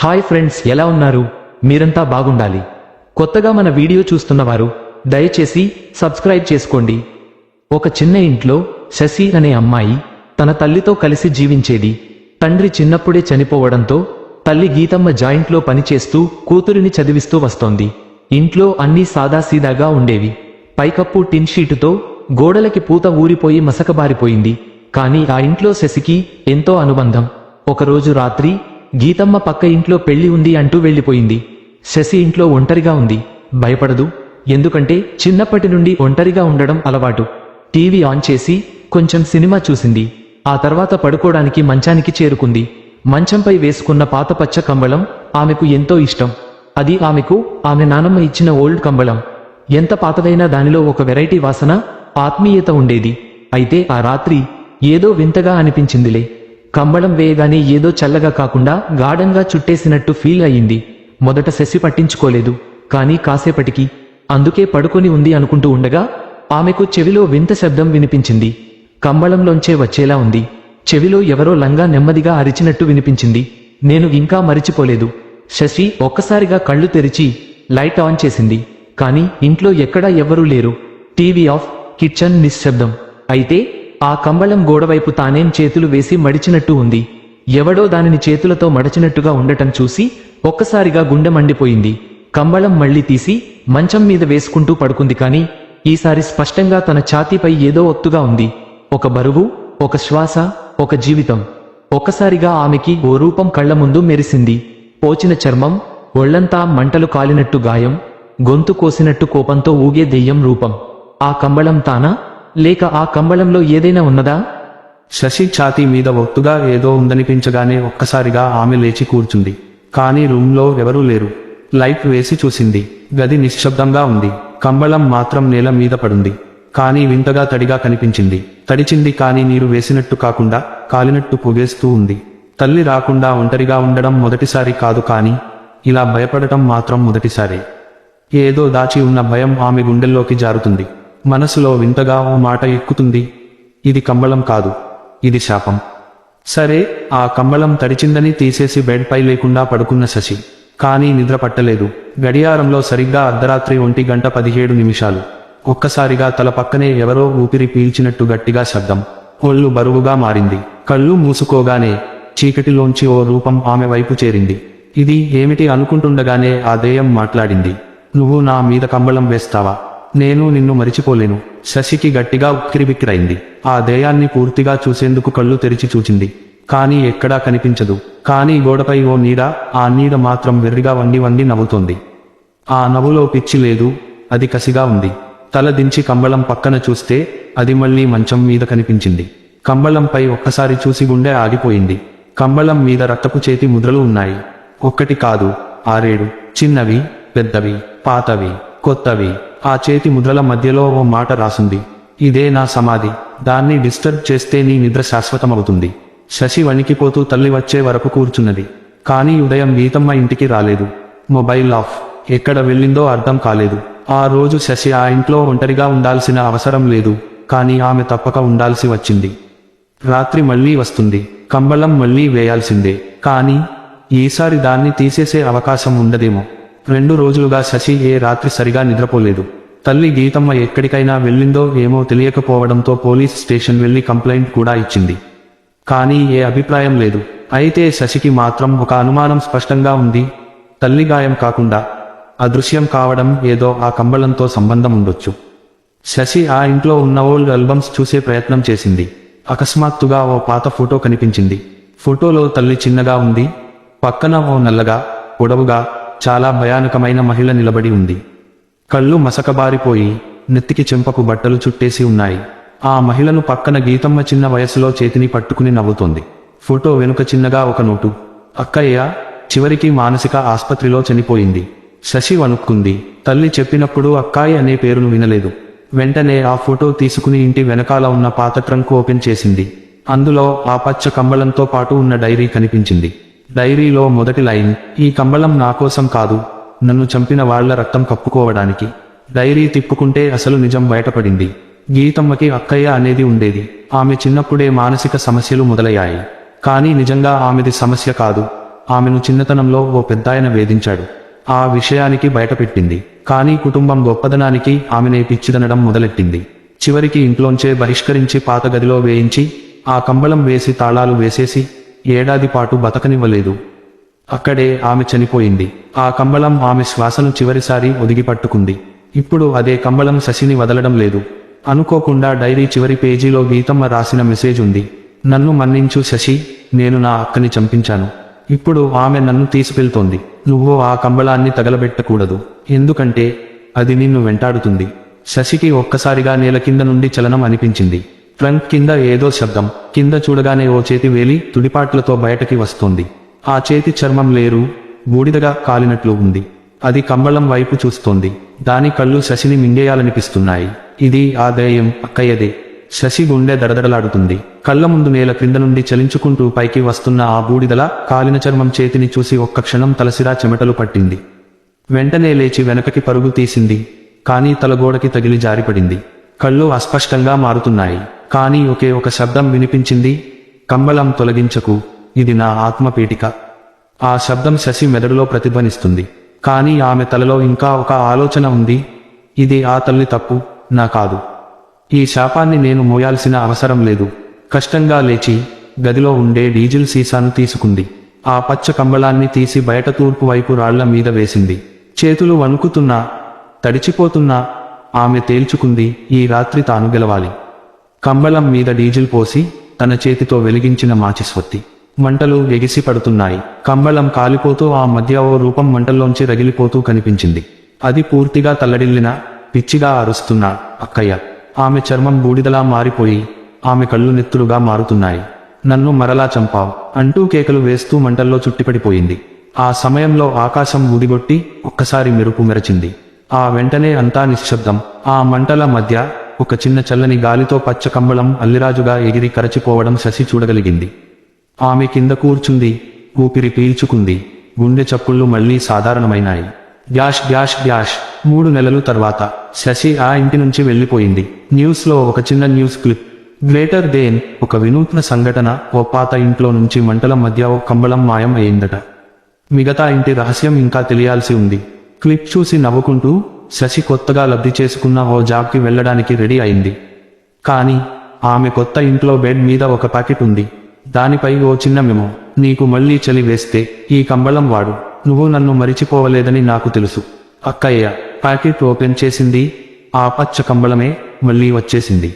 Hi friends, ఎలా ఉన్నారు? మీరంతా బాగుండాలి. కొత్తగా మన వీడియో చూస్తున్నవారు దయచేసి సబ్స్క్రైబ్ చేసుకోండి. ఒక చిన్న ఇంట్లో శశి అనే అమ్మాయి తన తల్లితో కలిసి జీవించేది. తండ్రి చిన్నప్పుడే చనిపోవడంతో తల్లి గీతమ్మ జాయింట్లో పనిచేస్తూ కూతురిని చదివిస్తూ వస్తోంది. ఇంట్లో అన్నీ సాదాసీదాగా ఉండేవి. పైకప్పు టిన్ షీటుతో గోడలకి పూత ఊరిపోయి మసకబారిపోయింది. కానీ ఆ ఇంట్లో శశికి ఎంతో అనుబంధం. ఒకరోజు రాత్రి గీతమ్మ పక్క ఇంట్లో పెళ్లి ఉంది అంటూ వెళ్ళిపోయింది. శశి ఇంట్లో ఒంటరిగా ఉంది. భయపడదు, ఎందుకంటే చిన్నప్పటి నుండి ఒంటరిగా ఉండడం అలవాటు. టీవీ ఆన్ చేసి కొంచెం సినిమా చూసింది. ఆ తర్వాత పడుకోవడానికి మంచానికి చేరుకుంది. మంచంపై వేసుకున్న పాత పచ్చ కంబళం ఆమెకు ఎంతో ఇష్టం. అది ఆమె నానమ్మ ఇచ్చిన ఓల్డ్ కంబళం. ఎంత పాతదైనా దానిలో ఒక వెరైటీ వాసన, ఆత్మీయత ఉండేది. అయితే ఆ రాత్రి ఏదో వింతగా అనిపించిందిలే. కంబళం వేయగానే ఏదో చల్లగా కాకుండా గాఢంగా చుట్టేసినట్టు ఫీల్ అయ్యింది. మొదట శశి పట్టించుకోలేదు. కానీ కాసేపటికి అందుకే పడుకొని ఉంది అనుకుంటూ ఉండగా ఆమెకు చెవిలో వింత శబ్దం వినిపించింది. కంబళంలోంచే వచ్చేలా ఉంది. చెవిలో ఎవరో లంగా నెమ్మదిగా అరిచినట్టు వినిపించింది. నేను ఇంకా మరిచిపోలేదు. శశి ఒక్కసారిగా కళ్ళు తెరిచి లైట్ ఆన్ చేసింది. కానీ ఇంట్లో ఎక్కడా ఎవ్వరూ లేరు. టీవీ ఆఫ్, కిచెన్ నిశ్శబ్దం. అయితే ఆ కంబళం గోడవైపు తానేం చేతులు వేసి మడిచినట్టు ఉంది. ఎవడో దానిని చేతులతో మడచినట్టుగా ఉండటం చూసి ఒక్కసారిగా గుండె మండిపోయింది. కంబళం మళ్లీ తీసి మంచం మీద వేసుకుంటూ పడుకుంది. కానీ ఈసారి స్పష్టంగా తన ఛాతీపై ఏదో ఒత్తుగా ఉంది. ఒక బరువు, ఒక శ్వాస, ఒక జీవితం. ఒక్కసారిగా ఆమెకి ఓ రూపం కళ్ల ముందు మెరిసింది. పోచిన చర్మం, ఒళ్లంతా మంటలు కాలినట్టు గాయం, గొంతు కోసినట్టు కోపంతో ఊగే దెయ్యం రూపం. ఆ కంబళం తానా, లేక ఆ కంబళంలో ఏదైనా ఉన్నదా? శశి ఛాతీ మీద ఒత్తుగా ఏదో ఉందనిపించగానే ఒక్కసారిగా ఆమె లేచి కూర్చుంది. కానీ రూంలో ఎవరూ లేరు. లైట్ వేసి చూసింది. గది నిశ్శబ్దంగా ఉంది. కంబళం మాత్రం నేల మీద పడుంది. కానీ వింతగా తడిగా కనిపించింది. తడిచింది కానీ నీరు వేసినట్టు కాకుండా కాలినట్టు పొగేస్తూ ఉంది. తల్లి రాకుండా ఒంటరిగా ఉండడం మొదటిసారి కాదు, కానీ ఇలా భయపడటం మాత్రం మొదటిసారే. ఏదో దాచి ఉన్న భయం ఆమె గుండెల్లోకి జారుతుంది. మనసులో వింతగా ఓ మాట ఎక్కుతుంది. ఇది కంబళం కాదు, ఇది శాపం. సరే, ఆ కంబళం తడిచిందని తీసేసి బెడ్ పై లేకుండా పడుకున్న శశి. కానీ నిద్ర పట్టలేదు. గడియారంలో సరిగ్గా అర్ధరాత్రి 1:17. ఒక్కసారిగా తల పక్కనే ఎవరో ఊపిరి పీల్చినట్టు గట్టిగా శబ్దం. ఒళ్ళు బరువుగా మారింది. కళ్ళు మూసుకోగానే చీకటిలోంచి ఓ రూపం ఆమె వైపు చేరింది. ఇది ఏమిటి అనుకుంటుండగానే ఆ దెయ్యం మాట్లాడింది. నువ్వు నా మీద కంబళం వేస్తావా? నేను నిన్ను మరిచిపోలేను. శశికి గట్టిగా ఉక్కిరిబిక్కిరైంది. ఆ దెయ్యాన్ని పూర్తిగా చూసేందుకు కళ్ళు తెరిచి చూచింది. కానీ ఎక్కడా కనిపించదు. కానీ గోడపై ఓ నీడ, ఆ నీడ మాత్రం వెర్రిగా వండి వండి నవ్వుతోంది. ఆ నవ్వులో పిచ్చి లేదు, అది కసిగా ఉంది. తల దించి కంబళం పక్కన చూస్తే అది మళ్లీ మంచం మీద కనిపించింది. కంబళంపై ఒక్కసారి చూసి గుండె ఆగిపోయింది. కంబళం మీద రక్తపు చేతి ముద్రలు ఉన్నాయి. ఒక్కటి కాదు, 6-7. చిన్నవి, పెద్దవి, పాతవి, కొత్తవి. ఆ చేతి ముద్రల మధ్యలో ఓ మాట రాసుంది. ఇదే నా సమాధి. దాన్ని డిస్టర్బ్ చేస్తే నీ నిద్ర శాశ్వతమవుతుంది. శశి వణికిపోతూ తల్లి వచ్చే వరకు కూర్చున్నది. కానీ ఉదయం గీతమ్మ ఇంటికి రాలేదు. Mobile off. ఎక్కడ వెళ్ళిందో అర్థం కాలేదు. ఆ రోజు శశి ఆ ఇంట్లో ఒంటరిగా ఉండాల్సిన అవసరం లేదు, కానీ ఆమె తప్పక ఉండాల్సి వచ్చింది. రాత్రి మళ్లీ వస్తుంది. కంబళం మళ్లీ వేయాల్సిందే. కానీ ఈసారి దాన్ని తీసేసే అవకాశం ఉండదేమో. 2 రోజులుగా శశి ఏ రాత్రి సరిగా నిద్రపోలేదు. తల్లి గీతమ్మ ఎక్కడికైనా వెళ్ళిందో ఏమో తెలియకపోవడంతో పోలీస్ స్టేషన్ వెళ్లి కంప్లైంట్ కూడా ఇచ్చింది. కానీ ఏ అభిప్రాయం లేదు. అయితే శశికి మాత్రం ఒక అనుమానం స్పష్టంగా ఉంది. తల్లి గాయం కాకుండా అదృశ్యం కావడం ఏదో ఆ కంబళంతో సంబంధం ఉండొచ్చు. శశి ఆ ఇంట్లో ఉన్న ఓల్డ్ ఆల్బమ్స్ చూసే ప్రయత్నం చేసింది. అకస్మాత్తుగా ఓ పాత ఫోటో కనిపించింది. ఫోటోలో తల్లి చిన్నగా ఉంది. పక్కన ఓ నల్లగా, పొడవుగా, చాలా భయానకమైన మహిళ నిలబడి ఉంది. కళ్ళు మసకబారిపోయి నెత్తికి చెంపకు బట్టలు చుట్టేసి ఉన్నాయి. ఆ మహిళను పక్కన గీతమ్మ చిన్న వయసులో చేతిని పట్టుకుని నవ్వుతోంది. ఫోటో వెనుక చిన్నగా ఒక నోటు. అక్కయ్య చివరికి మానసిక ఆస్పత్రిలో చనిపోయింది. శశి వణుక్కుంది. తల్లి చెప్పినప్పుడు అక్కాయి అనే పేరును వినలేదు. వెంటనే ఆ ఫోటో తీసుకుని ఇంటి వెనకాల ఉన్న పాత ట్రంక్ ఓపెన్ చేసింది. అందులో ఆ పచ్చ కంబళంతో పాటు ఉన్న డైరీ కనిపించింది. డైరీలో మొదటి లైన్, ఈ కంబళం నా కోసం కాదు, నన్ను చంపిన వాళ్ల రక్తం కప్పుకోవడానికి. డైరీ తిప్పుకుంటే అసలు నిజం బయటపడింది. గీతమ్మకి అక్కయ్య అనేది ఉండేది. ఆమె చిన్నప్పుడే మానసిక సమస్యలు మొదలయ్యాయి. కానీ నిజంగా ఆమెది సమస్య కాదు, ఆమెను చిన్నతనంలో ఓ పెద్దాయన వేధించాడు. ఆ విషయానికి బయటపెట్టింది. కానీ కుటుంబం గొప్పదనానికి ఆమెనే పిచ్చిదనడం మొదలెట్టింది. చివరికి ఇంట్లోంచే బహిష్కరించి పాత గదిలో వేయించి ఆ కంబళం వేసి తాళాలు వేసేసి ఏడాది పాటు బతకనివ్వలేదు. అక్కడే ఆమె చనిపోయింది. ఆ కంబళం ఆమె శ్వాసను చివరిసారి ఒదిగి పట్టుకుంది. ఇప్పుడు అదే కంబళం శశిని వదలడం లేదు. అనుకోకుండా డైరీ చివరి పేజీలో గీతమ్మ రాసిన మెసేజ్ ఉంది. నన్ను మన్నించు శశి, నేను నా అక్కని చంపించాను. ఇప్పుడు ఆమె నన్ను తీసుకెళ్తోంది. నువ్వు ఆ కంబళాన్ని తగలబెట్టకూడదు, ఎందుకంటే అది నిన్ను వెంటాడుతుంది. శశికి ఒక్కసారిగా నేల కింద నుండి చలనం అనిపించింది. ట్రంక్ కింద ఏదో శబ్దం. కింద చూడగానే ఓ చేతి వేలి తుడిపాట్లతో బయటకి వస్తోంది. ఆ చేతి చర్మం లేరు, బూడిదగా కాలినట్లు ఉంది. అది కంబళం వైపు చూస్తోంది. దాని కళ్ళు శశిని మింగేయాలనిపిస్తున్నాయి. ఇది ఆ దయ్యం అక్కయ్యదే. శశి గుండె దడదడలాడుతుంది. కళ్ళ ముందు నేల క్రింద నుండి చలించుకుంటూ పైకి వస్తున్న ఆ బూడిదల కాలిన చర్మం చేతిని చూసి ఒక్క క్షణం తలసిరా చెమటలు పట్టింది. వెంటనే లేచి వెనకకి పరుగు తీసింది. కానీ తలగోడకి తగిలి జారిపడింది. కళ్ళు అస్పష్టంగా మారుతున్నాయి. కానీ ఒకే ఒక శబ్దం వినిపించింది, కంబళం తొలగించకు, ఇది నా ఆత్మపీఠిక. ఆ శబ్దం శశి మెదడులో ప్రతిధ్వనిస్తుంది. కానీ ఆమె తలలో ఇంకా ఒక ఆలోచన ఉంది. ఇది ఆ తల్లి తప్పు, నా కాదు. ఈ శాపాన్ని నేను మోయాల్సిన అవసరం లేదు. కష్టంగా లేచి గదిలో ఉండే డీజిల్ సీసాను తీసుకుంది. ఆ పచ్చ కంబళాన్ని తీసి బయట తూర్పు వైపు రాళ్ల మీద వేసింది. చేతులు వణుకుతున్నా, తడిచిపోతున్నా ఆమె తేల్చుకుంది, ఈ రాత్రి తాను గెలవాలి. కంబళం మీద డీజిల్ పోసి తన చేతితో వెలిగించిన మాచిస్వత్తి. మంటలు ఎగిసి పడుతున్నాయి. కంబళం కాలిపోతూ ఆ మధ్య ఓ రూపం మంటల్లోంచి రగిలిపోతూ కనిపించింది. అది పూర్తిగా తల్లడిల్లిన, పిచ్చిగా అరుస్తున్నా అక్కయ్య. ఆమె చర్మం బూడిదలా మారిపోయి ఆమె కళ్ళు నెత్తురుగా మారుతున్నాయి. నన్ను మరలా చంపావ్ అంటూ కేకలు వేస్తూ మంటల్లో చుట్టిపడిపోయింది. ఆ సమయంలో ఆకాశం ఊదిగొట్టి ఒక్కసారి మెరుపు మెరచింది. ఆ వెంటనే అంతా నిశ్శబ్దం. ఆ మంటల మధ్య ఒక చిన్న చల్లని గాలితో పచ్చ కంబళం అల్లిరాజుగా ఎగిరి కరచిపోవడం శశి చూడగలిగింది. ఆమె కింద కూర్చుంది, ఊపిరి పీల్చుకుంది. గుండె చప్పుళ్ళు మళ్లీ సాధారణమైనాయి. డ్యాష్ డ్యాష్ డ్యాష్ 3 నెలలు తర్వాత శశి ఆ ఇంటి నుంచి వెళ్లిపోయింది. న్యూస్లో ఒక చిన్న న్యూస్ క్లిప్. గ్రేటర్ దేన్ ఒక వినూత్న సంఘటన. ఓ పాత ఇంట్లో నుంచి మంటల మధ్య ఓ కంబళం మాయం అయిందట. మిగతా ఇంటి రహస్యం ఇంకా తెలియాల్సి ఉంది. క్లిప్ చూసి నవ్వుకుంటూ శశి కొత్తగా లబ్ధి చేసుకున్న ఓ జాబ్కి వెళ్లడానికి రెడీ అయింది. కానీ ఆమె కొత్త ఇంట్లో బెడ్ మీద ఒక ప్యాకెట్ ఉంది. దానిపై ఓ చిన్న మెమో. నీకు మళ్లీ చలి వేస్తే ఈ కంబళం వాడు, నువ్వు నన్ను మరిచిపోవలేదని నాకు తెలుసు. అక్కయ్య. ప్యాకెట్ ఓపెన్ చేసింది. ఆ పచ్చ కంబళమే మళ్లీ వచ్చేసింది.